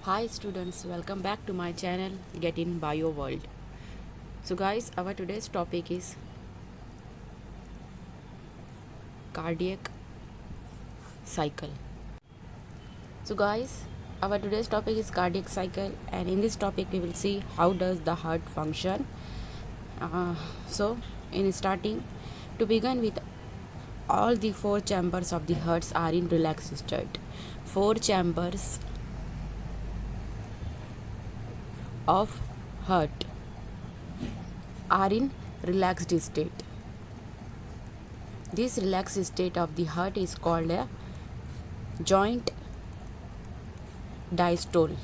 Hi students, welcome back to my channel Get in Bio World. So guys, our today's topic is cardiac cycle. So guys, our today's topic is cardiac cycle, and in this topic we will see how does the heart function. So in starting, to begin with, all the four chambers of the hearts are in relaxed state. Four chambers of heart are in relaxed state. This relaxed state of the heart is called a joint diastole.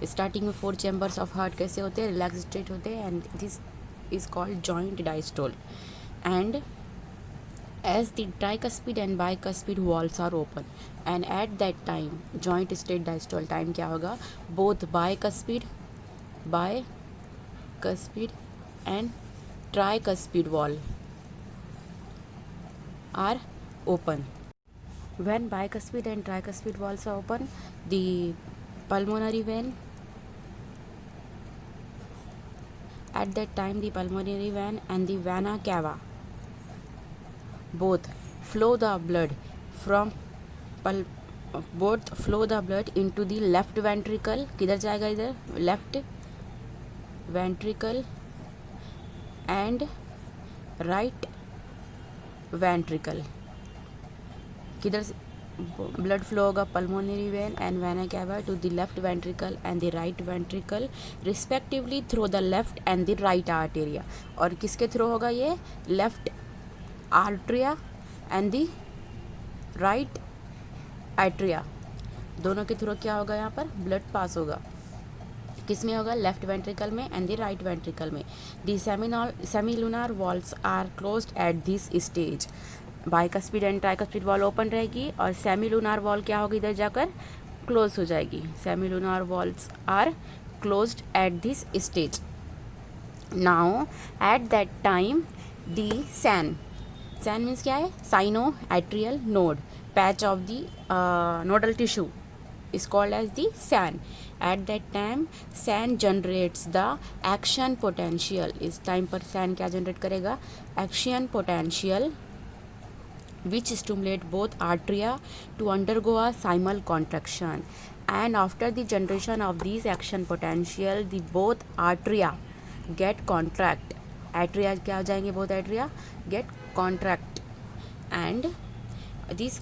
Starting में four chambers of heart कैसे होते हैं, relax state होते हैं, and this is called joint diastole. And as the tricuspid and bicuspid walls are open, and at that time joint state diastole time क्या होगा, both bicuspid and tricuspid wall are open. When bicuspid and tricuspid walls are open, the pulmonary vein, at that time the pulmonary vein and the vena cava both flow the blood into the left ventricle. किधर जाएगा, इधर left ventricle and right ventricle. किधर blood flow होगा, pulmonary vein and vena cava to the left ventricle and the right ventricle respectively through the left and the right atria. और किसके थ्रू होगा ये, left atria and the right atria, दोनों के through क्या होगा, यहाँ पर ब्लड पास होगा. किस में होगा, लेफ्ट वेंट्रिकल में एंड दी राइट वेंट्रिकल में. The semilunar valves are closed at this stage. Bicuspid and tricuspid valve open रहेगी और सेमिलुनार वॉल क्या होगी, इधर जाकर क्लोज हो जाएगी. Semilunar valves are closed at this stage. Now at that time the SAN means क्या है, sino atrial node patch of the nodal tissue is called as the SAN. At that time SAN generates the action potential. इस time पर SAN क्या generate करेगा, action potential which stimulate both arteria to undergo a simul contraction. And after the generation of these action potential, the both arteria get contract. Arteria क्या हो जाएंगे, both arteria get contract, and this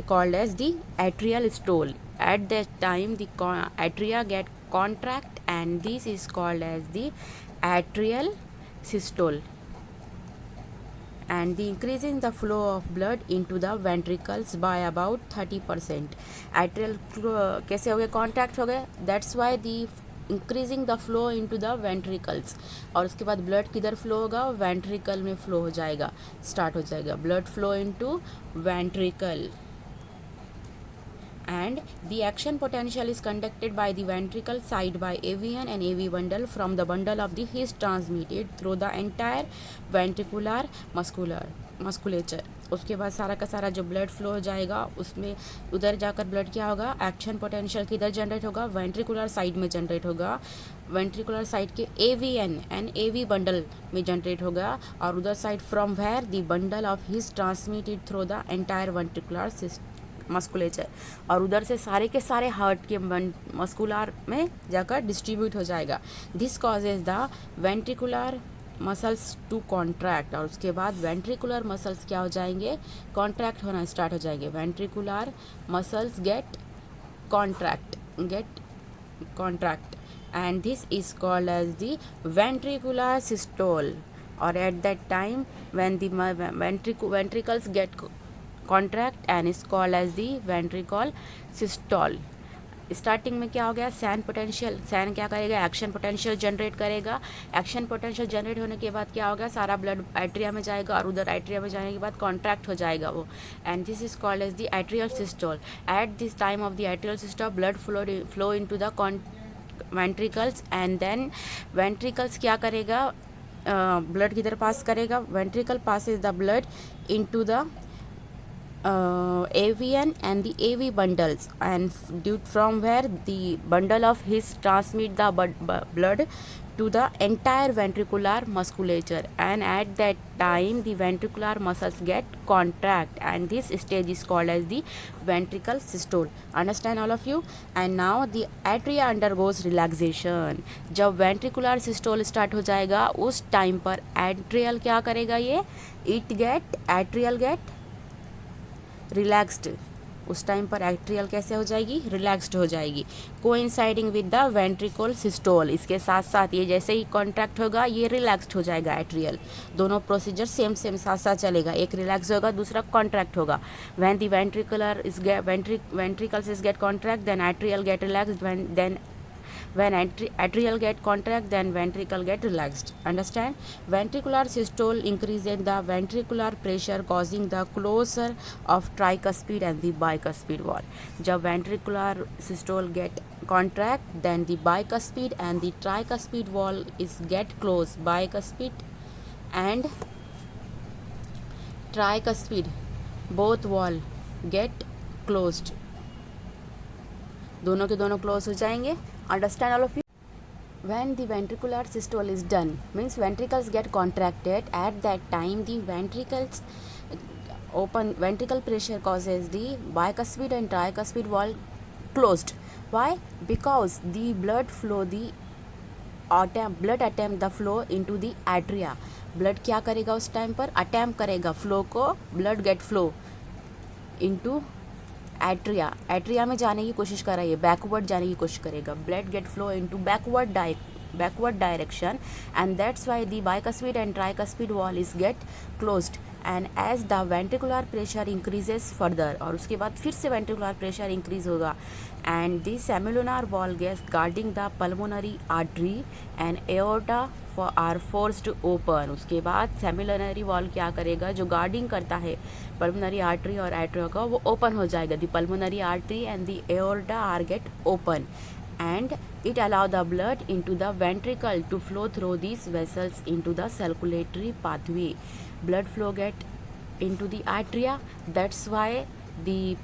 called as the atrial stole. At that time the atria get contract, and this is called as the atrial systole. And the increasing the flow of blood into the ventricles by about 30%. atrial कैसे हो गए, contract हो गए, that's why the increasing the flow into the ventricles. और उसके बाद blood किधर flow होगा, वेंट्रिकल में फ्लो हो जाएगा, स्टार्ट हो जाएगा blood flow into ventricle. And the action potential is conducted by the ventricle side by AVN and AV bundle from the bundle of the is transmitted through the entire ventricular musculature. उसके बाद सारा का सारा जो blood flow हो जाएगा उसमें उधर जाकर ब्लड क्या होगा, एक्शन पोटेंशियल किधर जनरेट होगा, वेंट्रिकुलर साइड में जनरेट होगा. वेंट्रिकुलर साइड के AVN एंड AV बंडल में जनरेट होगा, और उधर side from where the bundle of His transmitted through the entire ventricular musculature, और उधर से सारे के सारे हार्ट के मस्कुलर में जाकर डिस्ट्रीब्यूट हो जाएगा. This causes the ventricular muscles to contract. और उसके बाद वेंट्रिकुलर मसल्स क्या हो जाएंगे, कॉन्ट्रैक्ट होना स्टार्ट हो जाएंगे. Ventricular muscles get contract and this is called as the ventricular systole. और at that time when the ventricles get contract and is called as the ventricle systole. Starting में क्या हो गया, सैन पोटेंशियल, सैन क्या करेगा, action potential generate करेगा. Action potential generate होने के बाद क्या होगा, सारा ब्लड एट्रिया में जाएगा, और उधर एट्रिया में जाने के बाद कॉन्ट्रैक्ट हो जाएगा वो, and this is called as the atrial systole. At this time of the atrial systole blood flow into the ventricles, and then ventricles क्या करेगा, ब्लड किधर पास करेगा, ventricle passes the blood into the AVN and the AV bundles, and due from where the bundle of his transmit the blood to the entire ventricular musculature, and at that time the ventricular muscles get contract, and this stage is called as the ventricle systole. Understand all of you? And now the atria undergoes relaxation. जब ventricular systole start हो जाएगा उस time पर atrial क्या करेगा, ये atrial get relaxed. उस time पर एट्रियल कैसे हो जाएगी, रिलैक्स्ड हो जाएगी, coinciding with the ventricle systole. इसके साथ साथ ये जैसे ही कॉन्ट्रैक्ट होगा ये रिलैक्स्ड हो जाएगा एट्रियल। दोनों प्रोसीजर सेम साथ साथ चलेगा, एक रिलैक्स होगा दूसरा कॉन्ट्रैक्ट होगा। When the ventricles is get contract, then atrial get relaxed, when atrial get contract, then ventricle get relaxed. Understand? Ventricular systole increases the ventricular pressure, causing the closure of tricuspid and the bicuspid wall. जब ventricular systole get contract, then the bicuspid and the tricuspid wall is get closed. Bicuspid and tricuspid both wall get closed. दोनों के दोनों close हो जाएंगे. Understand all of you? When the ventricular systole is done, means ventricles get contracted. At that time the ventricles open, ventricle pressure causes the bicuspid and tricuspid wall closed. Why? Because the blood flow, blood attempt the flow into the atria. blood क्या करेगा उस time पर, attempt करेगा flow को, blood get flow into atria में जाने की कोशिश कर रही है, बैकवर्ड जाने की कोशिश करेगा. Blood get flow into backward direction, and that's why the bicuspid and tricuspid valve is get closed. And as the ventricular pressure increases further, और उसके बाद फिर से वेंट्रिकुलर प्रेशर इंक्रीज होगा, and the semilunar valve gets guarding the pulmonary artery and aorta are forced open. उसके बाद सेमिलनरी wall क्या करेगा, जो गार्डिंग करता है पल्मोनरी आर्टरी और एट्रिया का, वो ओपन हो जाएगा. The pulmonary artery and the aorta are get open, and it allow the blood into the ventricle to flow through these vessels into the circulatory pathway. Blood flow get into the atria, that's why the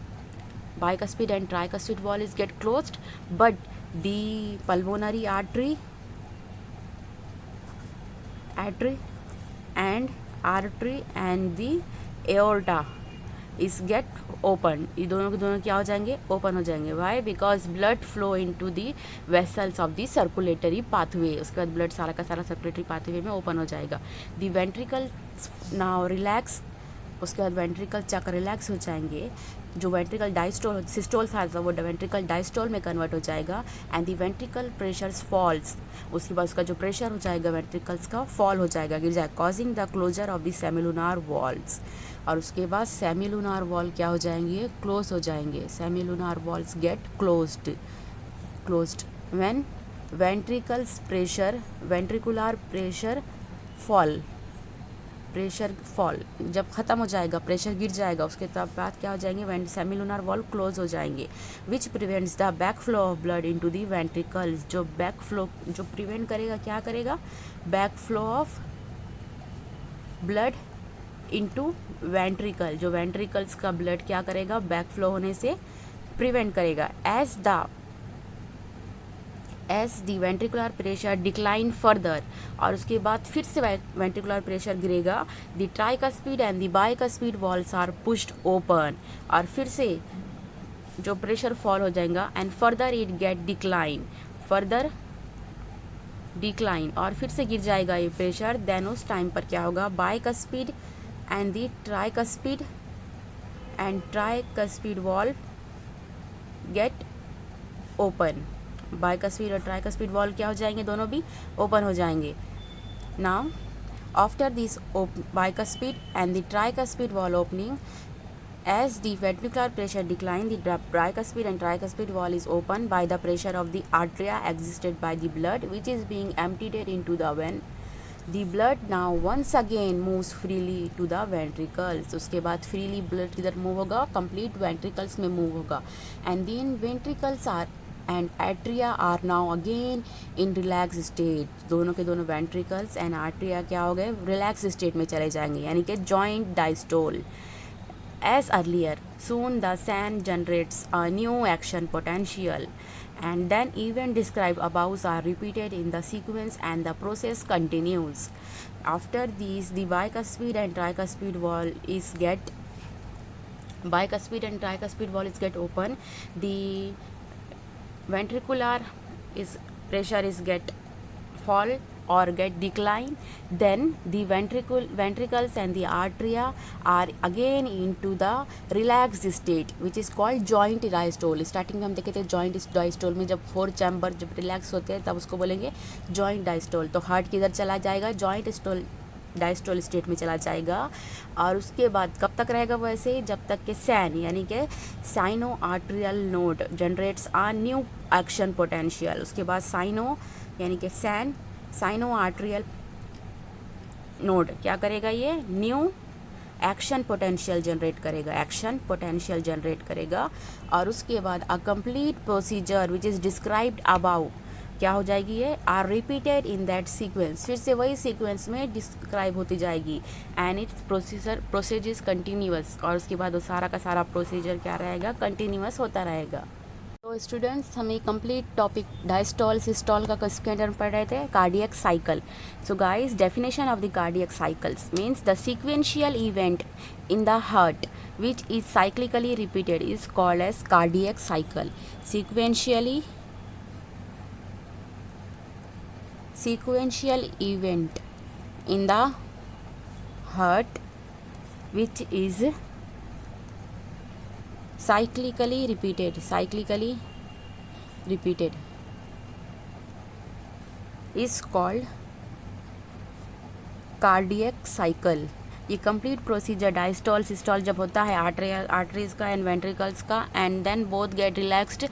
bicuspid and tricuspid wall is get closed, but the pulmonary artery and the aorta is get open. ये दोनों के दोनों क्या हो जाएंगे, open हो जाएंगे. Why? Because blood flow into the vessels of the circulatory pathway. उसके बाद ब्लड सारा का सारा सर्कुलेटरी पाथवे में ओपन हो जाएगा. दी वेंट्रिकल नाउ रिलैक्स. उसके बाद वेंट्रिकल चक्र रिलैक्स हो जाएंगे. जो वेंट्रिकल डायस्टोल सिस्टोल था वो वेंट्रिकल डायस्टोल में कन्वर्ट हो जाएगा, and the ventricle pressures falls. उसके बाद उसका जो प्रेशर हो जाएगा वेंट्रिकल्स का फॉल हो जाएगा, गिर जाएगा, causing the closure of the semilunar valves. और उसके बाद सेमिलुनार वॉल क्या हो जाएंगे, क्लोज हो जाएंगे. Semilunar valves get closed when ventricular pressure fall जब ख़त्म हो जाएगा, प्रेशर गिर जाएगा, उसके बाद क्या हो जाएंगे, सेमिलुनर वॉल क्लोज हो जाएंगे, which prevents the back flow of blood into the ventricles. जो बैक फ्लो जो प्रिवेंट करेगा, क्या करेगा, back flow of blood into ventricle. जो वेंट्रिकल्स का ब्लड क्या करेगा, बैक फ्लो होने से प्रिवेंट करेगा. As the ventricular pressure decline further, और उसके बाद फिर से वेंट्रिकुलर प्रेशर गिरेगा, the tricuspid and the bicuspid valves are pushed open, और फिर से जो प्रेशर फॉल हो जाएगा, and further it get decline, और फिर से गिर जाएगा ये प्रेशर. देन उस टाइम पर क्या होगा, bicuspid and the tricuspid valve get open. Bicuspid और ट्राइकस्पिड वॉल क्या हो जाएंगे, दोनों भी ओपन हो जाएंगे. Now after this bicuspid and the tricuspid valve opening, as the ventricular pressure decline, the bicuspid and tricuspid wall is opened by the pressure of the arteria existed by the blood, which is being emptied into the vein. The blood now once again moves freely to the ventricles. उसके बाद freely blood किधर move होगा, complete ventricles में move होगा, and then ventricles are and atria are now again in relaxed state. दोनों के दोनों ventricles and atria क्या हो गए, relaxed state में चले जाएंगे, यानी कि joint diastole. as earlier, soon the SAN generates a new action potential, and then event described above are repeated in the sequence and the process continues. After these, the bicuspid and tricuspid wall is get open. The ventricular is pressure is get fall or get decline. Then the ventricles and the arteria are again into the relaxed state, which is called joint diastole. Starting में हम देखे थे joint diastole में जब 4 chamber जब relax होते हैं तब उसको बोलेंगे जॉइंट डायस्टोल. तो हार्ट किधर चला जाएगा, जॉइंट डायस्टोल स्टेट में चला जाएगा. और उसके बाद कब तक रहेगा वैसे, जब तक कि सैन यानी कि साइनो आर्ट्रियल नोड जनरेट्स आ न्यू एक्शन पोटेंशियल. उसके बाद साइनो यानी कि सैन साइनो आर्ट्रियल नोड क्या करेगा, ये न्यू एक्शन पोटेंशियल जनरेट करेगा. और उसके बाद a complete procedure which is described above क्या हो जाएगी, ये are repeated in that sequence. फिर से वही सीक्वेंस में डिस्क्राइब होती जाएगी. And its procedure is continuous. और उसके बाद वो सारा का सारा प्रोसीजर क्या रहेगा, कंटिन्यूअस होता रहेगा. तो स्टूडेंट्स हमें कंप्लीट टॉपिक डायस्टोल सिस्टोल का किसके अंदर पढ़ रहे थे, cardiac cycle. So guys, definition of the cardiac cycles means the sequential event in the heart which is cyclically repeated is called as cardiac cycle. Sequential event in the heart which is cyclically repeated is called cardiac cycle. ये complete procedure diastole systole जब होता है arteries का and ventricles का, and then both get relaxed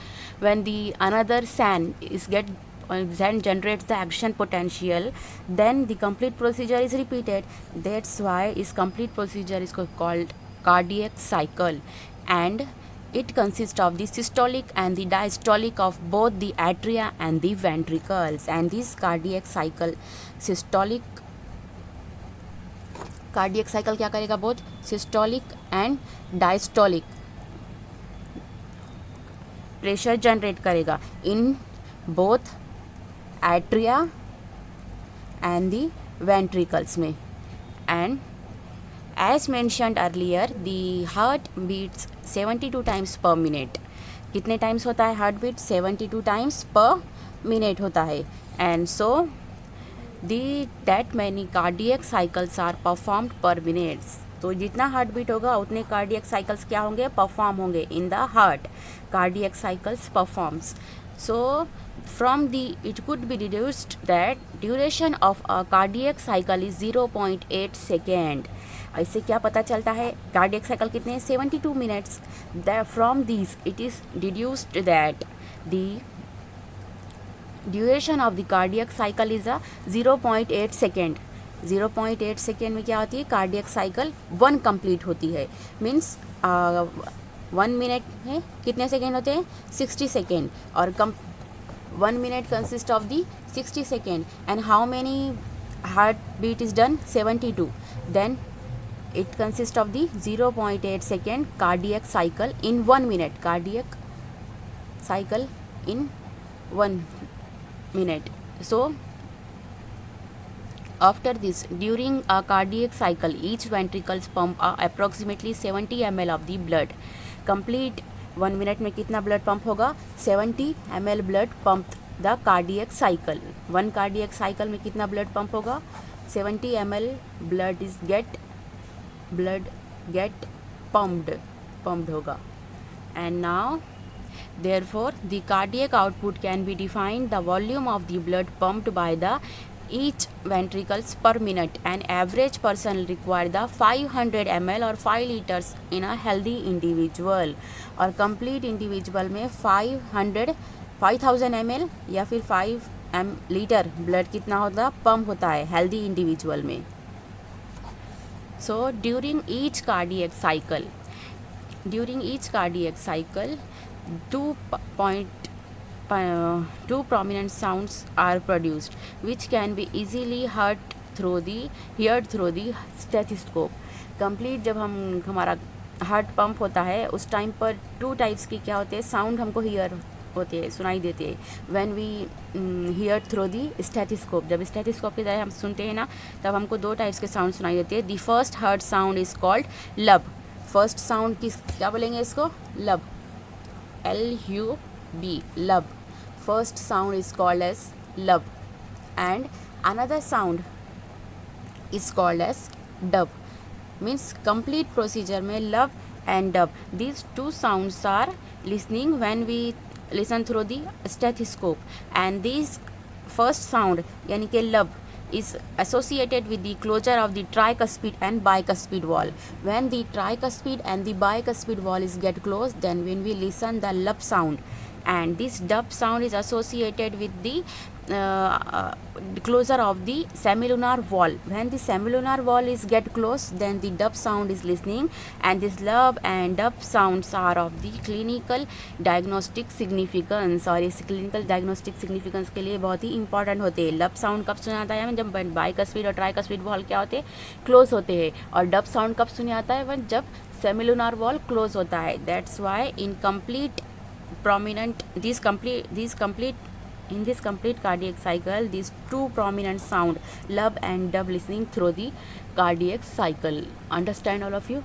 when the another SAN is get then generates the action potential, then the complete procedure is repeated. That's why is complete procedure is called cardiac cycle, and it consists of the systolic and the diastolic of both the atria and the ventricles. And this cardiac cycle cardiac cycle क्या करेगा, both systolic and diastolic pressure generate करेगा in both atria and the ventricles में. And as mentioned earlier, the heart beats 72 times per minute. कितने times होता है heart beat, 72 times per minute होता है. And so that many cardiac cycles are performed per minute. तो जितना heart beat होगा उतने कार्डियक साइकिल्स क्या होंगे, परफॉर्म होंगे in the heart. Cardiac cycles performs. So from the it could be deduced that duration of a cardiac cycle is 0.8 second. इससे क्या पता चलता है, कार्डियक साइकिल कितने, 72 minutes. From these it is deduced that the duration of the cardiac cycle is a 0.8 second. 0.8 second में क्या होती है, कार्डियक साइकिल 1 कंप्लीट होती है. मीन्स 1 मिनट में कितने सेकेंड होते हैं, 60 सेकेंड. और 1 minute consist of the 60 second. And how many heart beat is done, 72. Then it consists of the 0.8 second cardiac cycle in 1 minute. Cardiac cycle in 1 minute. So after this, during a cardiac cycle, each ventricles pump approximately 70 ml of the blood. Complete 1 minute में कितना blood pump होगा, 70 ml blood pump the cardiac cycle. 1 cardiac cycle में कितना blood pump होगा, 70 ml blood get pumped होगा. And now therefore the cardiac output can be defined the volume of the blood pumped by the each ventricles per minute. An average person require the 500 ml or 5 liters in a healthy individual. और complete individual में 5000 ml या फिर 5 litre blood कितना होता pump होता है healthy individual में. So during each cardiac cycle, two prominent sounds are produced, which can be easily heard through the stethoscope. Complete जब हमारा हार्ट पंप होता है उस टाइम पर 2 टाइप्स की क्या होते हैं साउंड हमको हियर होते हैं, सुनाई देते हैं। When we hear through the stethoscope, जब स्टेथोस्कोप के द्वारा हम सुनते हैं ना, तब हमको 2 टाइप्स के साउंड सुनाई देते हैं। The first heart sound is called lub. First sound किस क्या बोलेंगे इसको? Lub, LUB, lub. First sound is called as lub and another sound is called as dub. Means complete procedure में लब and dub, these two sounds are listening when we listen through the stethoscope, and these first sound यानी कि लब is associated with the closure of the tricuspid and bicuspid wall. When the tricuspid and the bicuspid wall is get closed, then when we listen the lub sound, and this dub sound is associated with the closure of the semilunar wall. When the semilunar wall is get closed, then the dub sound is listening, and this lub and dub sounds are of the clinical diagnostic significance, और इस clinical diagnostic significance के लिए बहुत ही important होते हैं। लब sound कब सुना जाता है? जब बाइकस्पिड और ट्राइकस्पिड वॉल क्या होते हैं? क्लोज होते हैं। और डब साउंड कब सुना जाता है? जब सेमिलुनार वॉल क्लोज होता है। That's why in complete in this complete cardiac cycle, these two prominent sound lub and dub listening through the cardiac cycle. Understand all of you?